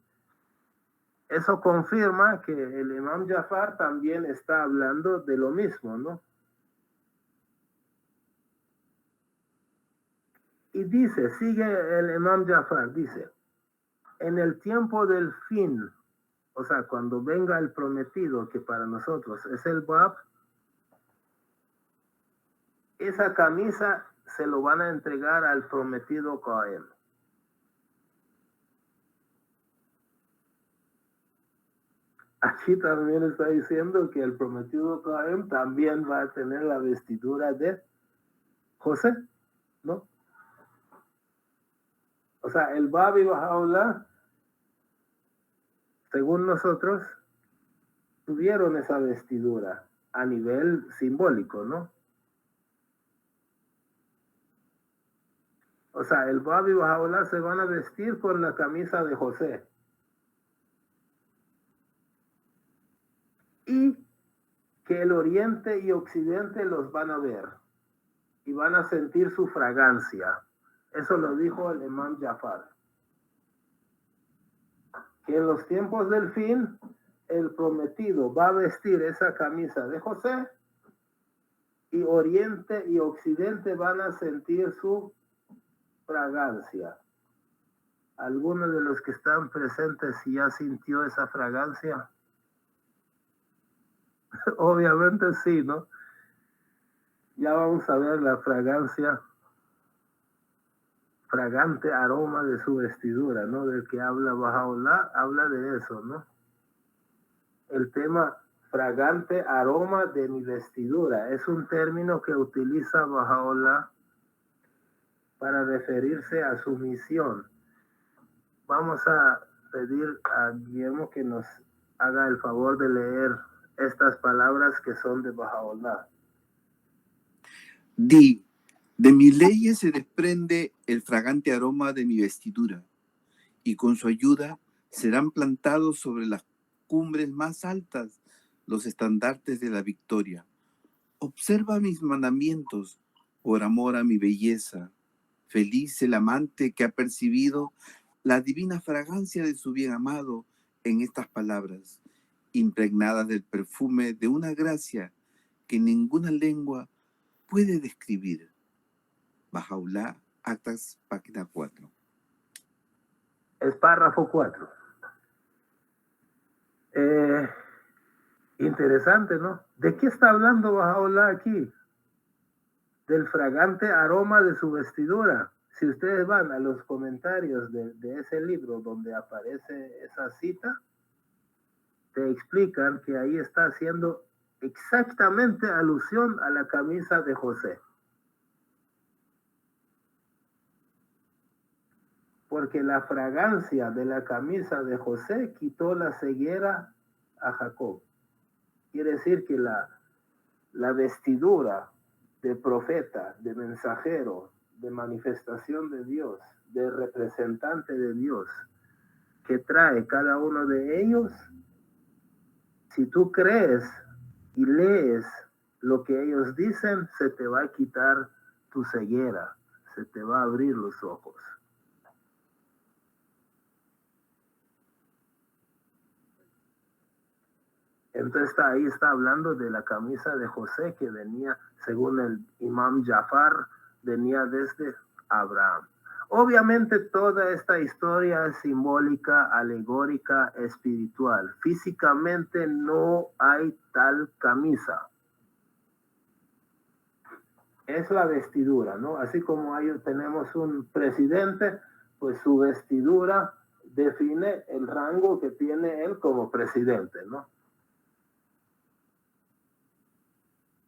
Eso confirma que el Imam Jafar también está hablando de lo mismo, ¿no? Y dice, sigue el Imam Jafar, dice, en el tiempo del fin, o sea, cuando venga el prometido, que para nosotros es el Bab, esa camisa se lo van a entregar al prometido Qaem. Aquí también está diciendo que el prometido Qaem también va a tener la vestidura de José, ¿no? O sea, el Bab y Baha'u'lláh, según nosotros, tuvieron esa vestidura a nivel simbólico, ¿no? O sea, el Bab y Baha'u'lláh se van a vestir con la camisa de José. Y que el Oriente y Occidente los van a ver y van a sentir su fragancia. Eso lo dijo el Imam Jafar. Que en los tiempos del fin, el prometido va a vestir esa camisa de José y Oriente y Occidente van a sentir su fragancia. ¿Alguno de los que están presentes ya sintió esa fragancia? Obviamente sí, ¿no? Ya vamos a ver la fragancia, fragante aroma de su vestidura, ¿no? Del que habla Baha'u'lláh, habla de eso, ¿no? El tema fragante aroma de mi vestidura es un término que utiliza Baha'u'lláh para referirse a su misión. Vamos a pedir a Guillermo que nos haga el favor de leer estas palabras que son de Baha'u'lláh. Di, de mis leyes se desprende el fragante aroma de mi vestidura, y con su ayuda serán plantados sobre las cumbres más altas los estandartes de la victoria. Observa mis mandamientos por amor a mi belleza. Feliz el amante que ha percibido la divina fragancia de su bien amado en estas palabras, impregnadas del perfume de una gracia que ninguna lengua puede describir. Baha'u'lláh, Actas, página 4. Es párrafo 4. Interesante, ¿no? ¿De qué está hablando Baha'u'lláh aquí? Del fragante aroma de su vestidura. Si ustedes van a los comentarios de ese libro donde aparece esa cita, te explican que ahí está haciendo exactamente alusión a la camisa de José. Porque la fragancia de la camisa de José quitó la ceguera a Jacob. Quiere decir que la vestidura de profeta, de mensajero, de manifestación de Dios, de representante de Dios, que trae cada uno de ellos, si tú crees y lees lo que ellos dicen, se te va a quitar tu ceguera, se te va a abrir los ojos. Entonces ahí está hablando de la camisa de José que venía, según el Imam Jafar, venía desde Abraham. Obviamente toda esta historia es simbólica, alegórica, espiritual. Físicamente no hay tal camisa. Es la vestidura, ¿no? Así como ahí tenemos un presidente, pues su vestidura define el rango que tiene él como presidente, ¿no?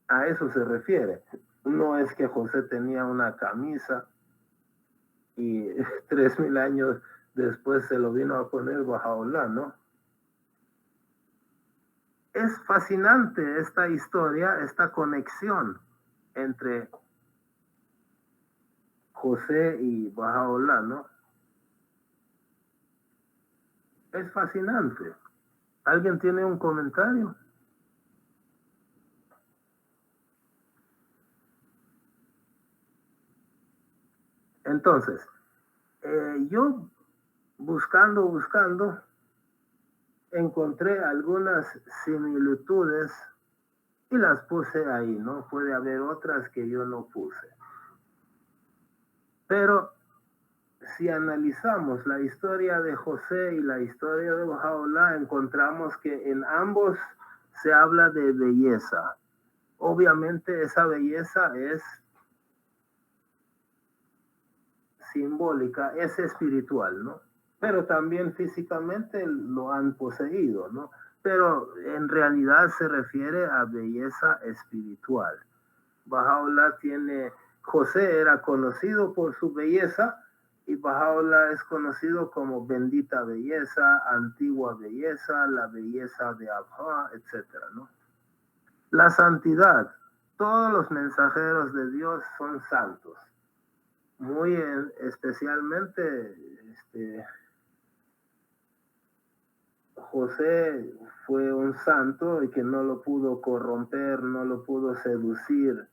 A eso se refiere. No es que José tenía una camisa y 3000 años después se lo vino a poner Bahá'u'lláh, ¿no? Es fascinante esta historia, esta conexión entre José y Bahá'u'lláh, ¿no? Es fascinante. ¿Alguien tiene un comentario? Entonces, yo buscando, encontré algunas similitudes y las puse ahí, ¿no? Puede haber otras que yo no puse. Pero si analizamos la historia de José y la historia de Bahá'u'lláh, encontramos que en ambos se habla de belleza. Obviamente esa belleza es simbólica, es espiritual, ¿no? Pero también físicamente lo han poseído, ¿no? Pero en realidad se refiere a belleza espiritual. Bahá'u'lláh José era conocido por su belleza y Bahá'u'lláh es conocido como bendita belleza, antigua belleza, la belleza de Abha, etcétera, ¿no? La santidad. Todos los mensajeros de Dios son santos. Muy especialmente José fue un santo y que no lo pudo corromper, no lo pudo seducir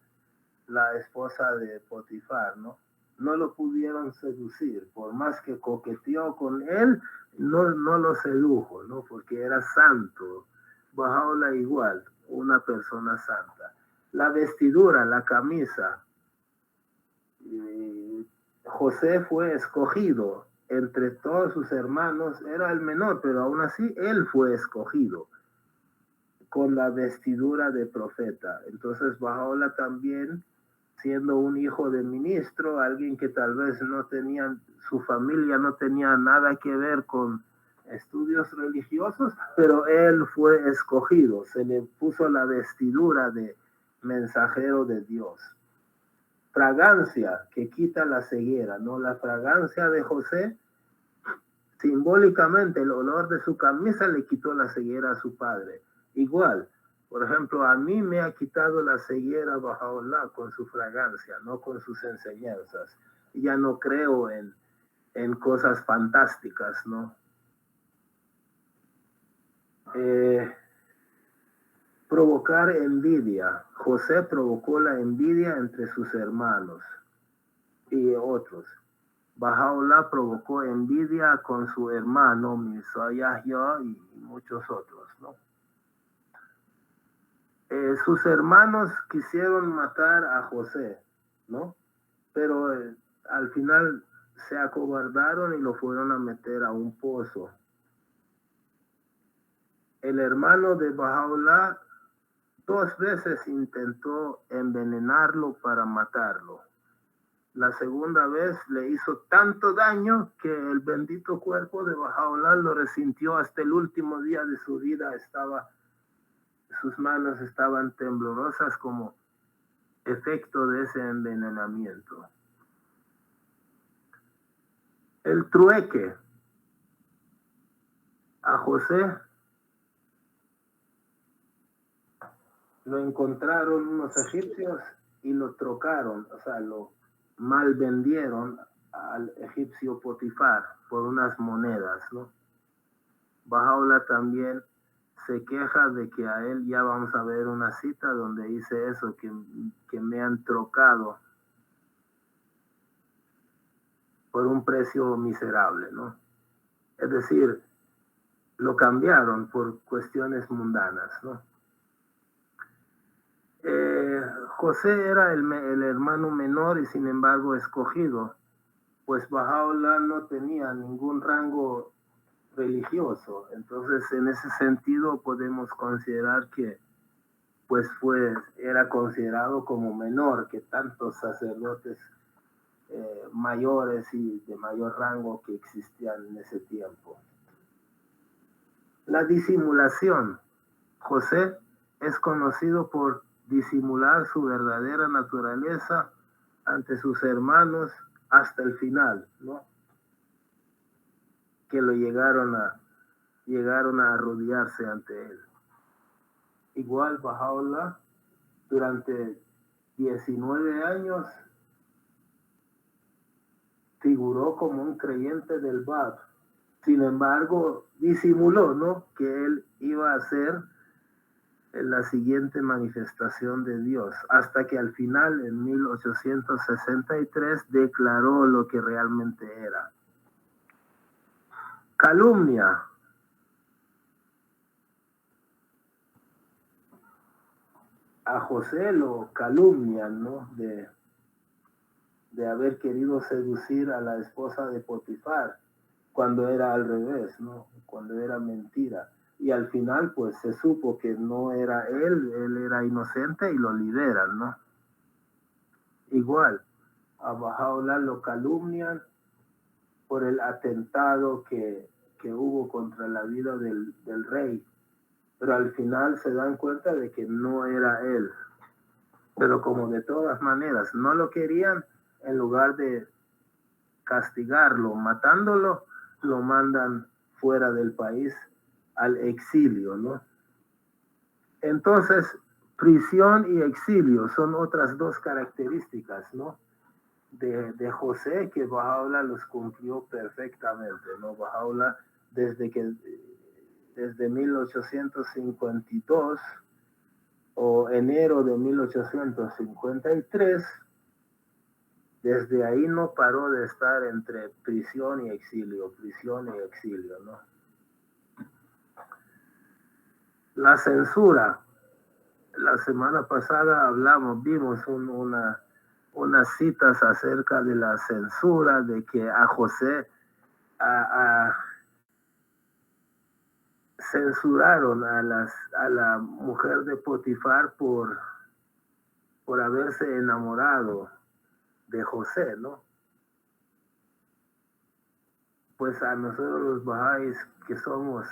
la esposa de Potifar, ¿no? No lo pudieron seducir, por más que coqueteó con él, no lo sedujo, ¿no? Porque era santo. Bahá'u'lláh igual, una persona santa. La vestidura, la camisa. José fue escogido entre todos sus hermanos, era el menor, pero aún así él fue escogido con la vestidura de profeta. Entonces Bahá'u'lláh también, siendo un hijo de ministro, alguien que tal vez no tenía, su familia no tenía nada que ver con estudios religiosos, pero él fue escogido, se le puso la vestidura de mensajero de Dios. Fragancia que quita la ceguera, ¿no? La fragancia de José, simbólicamente el olor de su camisa le quitó la ceguera a su padre. Igual, por ejemplo, a mí me ha quitado la ceguera Bahá'u'lláh con su fragancia, no con sus enseñanzas. Ya no creo en cosas fantásticas, ¿no? Provocar envidia. José provocó la envidia entre sus hermanos y otros. Bahá'u'lláh provocó envidia con su hermano Mirza Yahya y muchos otros, ¿no? Sus hermanos quisieron matar a José, ¿no? Pero al final se acobardaron y lo fueron a meter a un pozo. El hermano de Bahá'u'lláh 2 veces intentó envenenarlo para matarlo. La segunda vez le hizo tanto daño que el bendito cuerpo de Bahá'u'lláh lo resintió hasta el último día de su vida. Sus manos estaban temblorosas como efecto de ese envenenamiento. El trueque. A José lo encontraron unos egipcios y lo trocaron, o sea, lo mal vendieron al egipcio Potifar por unas monedas, ¿no? Bahá'u'lláh también se queja de que a él, ya vamos a ver una cita donde dice eso, que me han trocado por un precio miserable, ¿no? Es decir, lo cambiaron por cuestiones mundanas, ¿no? José era el hermano menor y sin embargo escogido, pues Bahá'u'lláh no tenía ningún rango religioso. Entonces, en ese sentido podemos considerar que pues era considerado como menor que tantos sacerdotes mayores y de mayor rango que existían en ese tiempo. La disimulación. José es conocido por disimular su verdadera naturaleza ante sus hermanos hasta el final, ¿no? Que lo llegaron a arrodillarse ante él. Igual Baha'u'lláh durante 19 años figuró como un creyente del Bab. Sin embargo, disimuló, ¿no?, que él iba a ser la siguiente manifestación de Dios, hasta que al final, en 1863, declaró lo que realmente era. Calumnia. A José lo calumnian, ¿no?, de haber querido seducir a la esposa de Potifar, cuando era al revés, ¿no?, cuando era mentira. Y al final, pues, se supo que no era él era inocente y lo liberan, ¿no? Igual, a Baha'u'lláh lo calumnian por el atentado que hubo contra la vida del rey. Pero al final se dan cuenta de que no era él. Pero como de todas maneras no lo querían, en lugar de castigarlo, matándolo, lo mandan fuera del país al exilio, ¿no? Entonces, prisión y exilio son otras dos características, ¿no?, de José, que Baha'u'lláh los cumplió perfectamente, ¿no? Baha'u'lláh, desde 1852 o enero de 1853, desde ahí no paró de estar entre prisión y exilio, ¿no? La censura. La semana pasada vimos unas citas acerca de la censura, de que a José censuraron a la mujer de Potifar por haberse enamorado de José, ¿no? Pues a nosotros los bahá'ís, que somos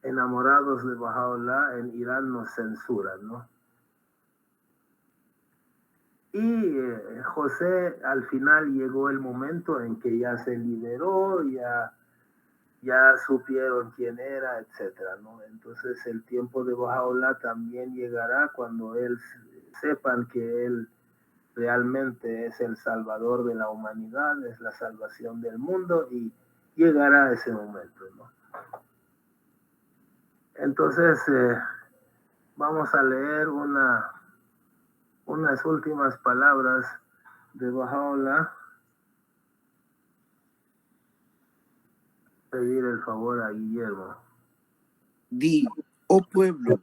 enamorados de Baha'u'lláh, en Irán nos censuran, ¿no? Y José, al final llegó el momento en que ya se liberó, ya supieron quién era, etcétera, ¿no? Entonces el tiempo de Baha'u'lláh también llegará cuando sepan que él realmente es el salvador de la humanidad, es la salvación del mundo, y llegará ese momento, ¿no? Entonces vamos a leer unas últimas palabras de Baha'u'lláh. Pedir el favor a Guillermo. Di, oh pueblo,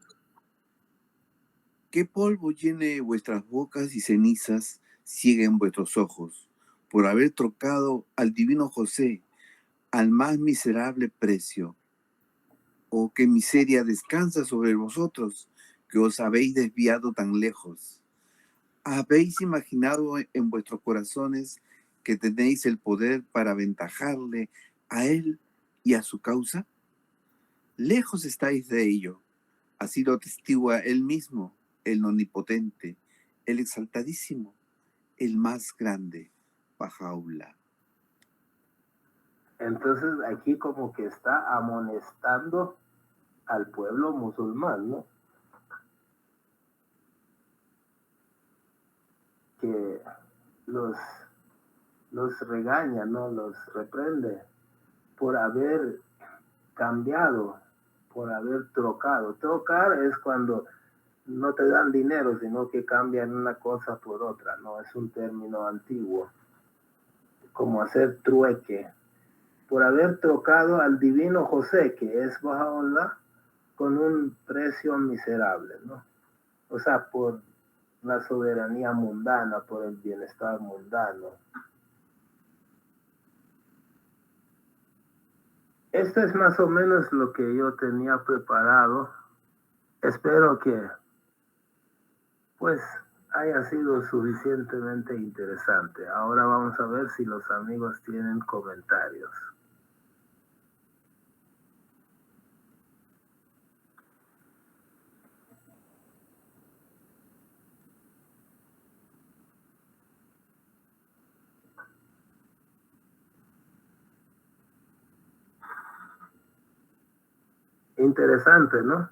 que polvo llene vuestras bocas y cenizas cieguen vuestros ojos, por haber trocado al divino José al más miserable precio. Oh, qué miseria descansa sobre vosotros, que os habéis desviado tan lejos. ¿Habéis imaginado en vuestros corazones que tenéis el poder para aventajarle a él y a su causa? Lejos estáis de ello. Así lo atestigua él mismo, el omnipotente, el exaltadísimo, el más grande, Baha'u'lláh. Entonces aquí como que está amonestando al pueblo musulmán, ¿no? Que los regaña, ¿no? Los reprende por haber cambiado, por haber trocado. Trocar es cuando no te dan dinero, sino que cambian una cosa por otra, ¿no? Es un término antiguo, como hacer trueque. Por haber trocado al divino José, que es Baha'u'lláh, con un precio miserable, ¿no? O sea, por la soberanía mundana, por el bienestar mundano. Esto es más o menos lo que yo tenía preparado. Espero que, pues, haya sido suficientemente interesante. Ahora vamos a ver si los amigos tienen comentarios. Interesante, ¿no?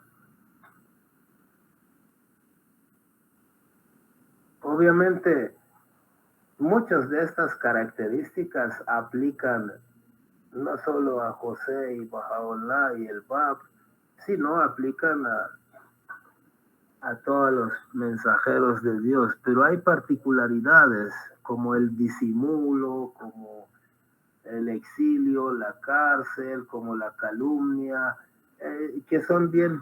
Obviamente, muchas de estas características aplican no solo a José y Bahá'u'lláh y el Bab, sino aplican a todos los mensajeros de Dios, pero hay particularidades como el disimulo, como el exilio, la cárcel, como la calumnia, que son bien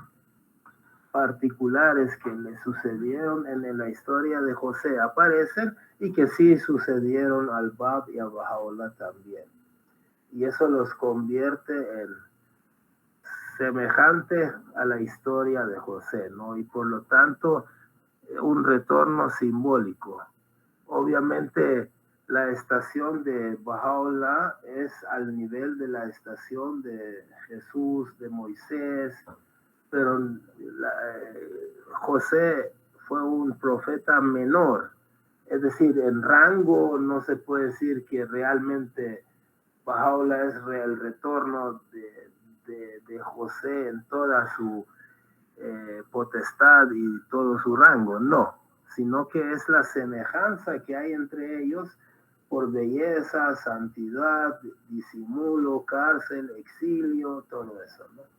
particulares que le sucedieron en la historia de José, aparecen y que sí sucedieron al Bab y a Bahá'u'lláh también. Y eso los convierte en semejante a la historia de José, ¿no? Y por lo tanto, un retorno simbólico. Obviamente, la estación de Bahá'u'lláh es al nivel de la estación de Jesús, de Moisés, pero José fue un profeta menor, es decir, en rango no se puede decir que realmente Bahá'u'lláh es el retorno de José en toda su potestad y todo su rango, no, sino que es la semejanza que hay entre ellos por belleza, santidad, disimulo, cárcel, exilio, todo eso, ¿no?